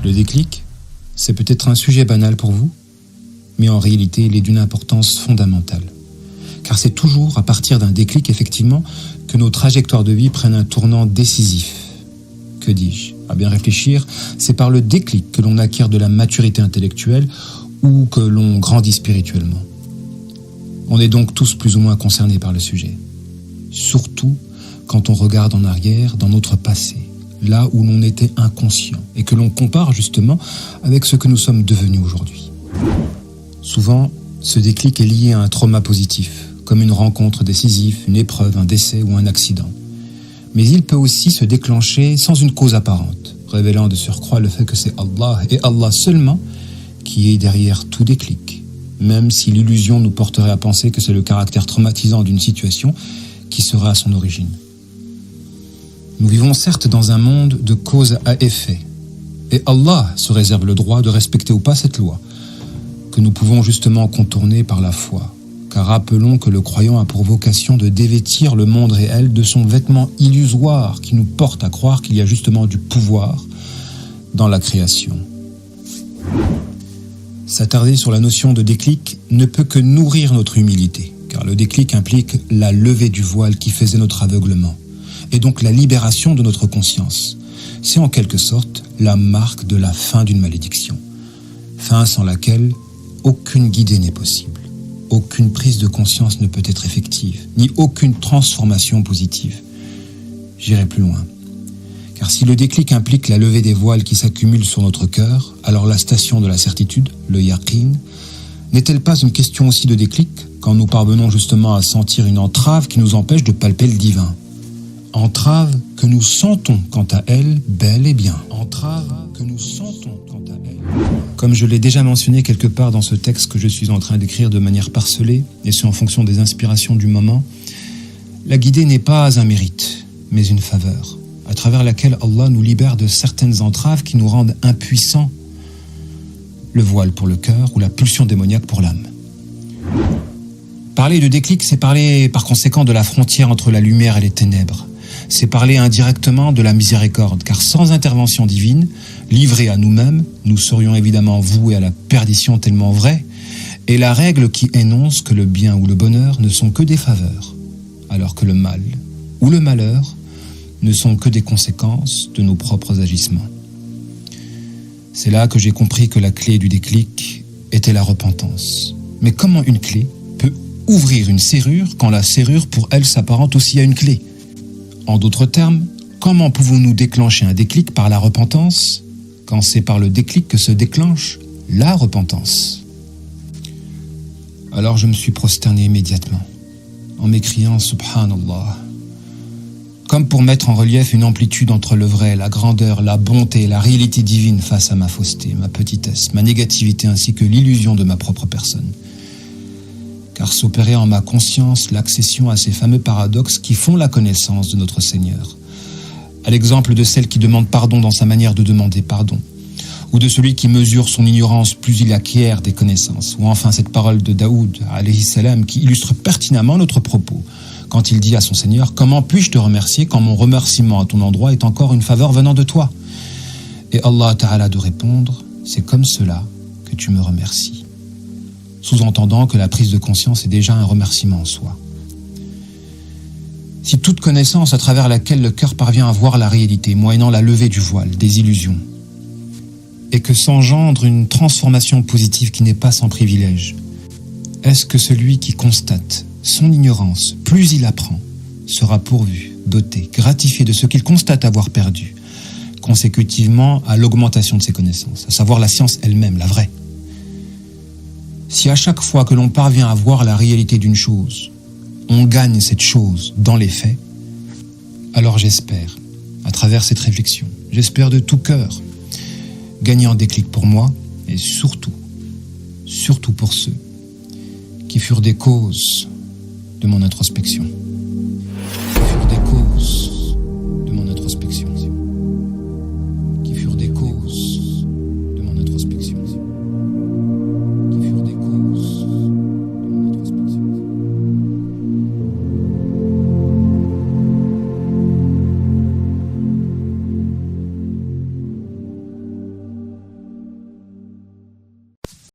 Le déclic, c'est peut-être un sujet banal pour vous, mais en réalité, il est d'une importance fondamentale. Car c'est toujours à partir d'un déclic, effectivement, que nos trajectoires de vie prennent un tournant décisif. Que dis-je ? À bien réfléchir, c'est par le déclic que l'on acquiert de la maturité intellectuelle ou que l'on grandit spirituellement. On est donc tous plus ou moins concernés par le sujet. Surtout quand on regarde en arrière dans notre passé, là où l'on était inconscient et que l'on compare justement avec ce que nous sommes devenus aujourd'hui. Souvent, ce déclic est lié à un trauma positif, comme une rencontre décisive, une épreuve, un décès ou un accident. Mais il peut aussi se déclencher sans une cause apparente, révélant de surcroît le fait que c'est Allah et Allah seulement qui est derrière tout déclic, même si l'illusion nous porterait à penser que c'est le caractère traumatisant d'une situation qui sera à son origine. Nous vivons certes dans un monde de cause à effet, et Allah se réserve le droit de respecter ou pas cette loi, que nous pouvons justement contourner par la foi. Car rappelons que le croyant a pour vocation de dévêtir le monde réel de son vêtement illusoire qui nous porte à croire qu'il y a justement du pouvoir dans la création. S'attarder sur la notion de déclic ne peut que nourrir notre humilité, car le déclic implique la levée du voile qui faisait notre aveuglement, et donc la libération de notre conscience. C'est en quelque sorte la marque de la fin d'une malédiction, fin sans laquelle aucune guidée n'est possible. Aucune prise de conscience ne peut être effective, ni aucune transformation positive. J'irai plus loin. Car si le déclic implique la levée des voiles qui s'accumulent sur notre cœur, alors la station de la certitude, le yaqin, n'est-elle pas une question aussi de déclic quand nous parvenons justement à sentir une entrave qui nous empêche de palper le divin ? Entrave que nous sentons quant à elle bel et bien. Entrave que nous sentons quant à elle. Comme je l'ai déjà mentionné quelque part dans ce texte que je suis en train d'écrire de manière parcellée, et c'est en fonction des inspirations du moment, la guidée n'est pas un mérite, mais une faveur, à travers laquelle Allah nous libère de certaines entraves qui nous rendent impuissants, le voile pour le cœur ou la pulsion démoniaque pour l'âme. Parler de déclic, c'est parler par conséquent de la frontière entre la lumière et les ténèbres. C'est parler indirectement de la miséricorde, car sans intervention divine, livrés à nous-mêmes, nous serions évidemment voués à la perdition tellement vraie, et la règle qui énonce que le bien ou le bonheur ne sont que des faveurs, alors que le mal ou le malheur ne sont que des conséquences de nos propres agissements. C'est là que j'ai compris que la clé du déclic était la repentance. Mais comment une clé peut ouvrir une serrure quand la serrure pour elle s'apparente aussi à une clé ? En d'autres termes, comment pouvons-nous déclencher un déclic par la repentance quand c'est par le déclic que se déclenche la repentance ? Alors je me suis prosterné immédiatement, en m'écriant « Subhanallah », comme pour mettre en relief une amplitude entre le vrai, la grandeur, la bonté, la réalité divine face à ma fausseté, ma petitesse, ma négativité ainsi que l'illusion de ma propre personne. Car s'opérait en ma conscience l'accession à ces fameux paradoxes qui font la connaissance de notre Seigneur. À l'exemple de celle qui demande pardon dans sa manière de demander pardon, ou de celui qui mesure son ignorance plus il acquiert des connaissances, ou enfin cette parole de Daoud, alayhi salam, qui illustre pertinemment notre propos, quand il dit à son Seigneur « Comment puis-je te remercier quand mon remerciement à ton endroit est encore une faveur venant de toi ?» Et Allah Ta'ala de répondre « C'est comme cela que tu me remercies. » Sous-entendant que la prise de conscience est déjà un remerciement en soi. Si toute connaissance à travers laquelle le cœur parvient à voir la réalité, moyennant la levée du voile, des illusions, et que s'engendre une transformation positive qui n'est pas sans privilège, est-ce que celui qui constate son ignorance, plus il apprend, sera pourvu, doté, gratifié de ce qu'il constate avoir perdu, consécutivement à l'augmentation de ses connaissances, à savoir la science elle-même, la vraie. Si à chaque fois que l'on parvient à voir la réalité d'une chose, on gagne cette chose dans les faits, alors j'espère, à travers cette réflexion, j'espère de tout cœur, gagner en déclic pour moi et surtout pour ceux qui furent des causes de mon introspection.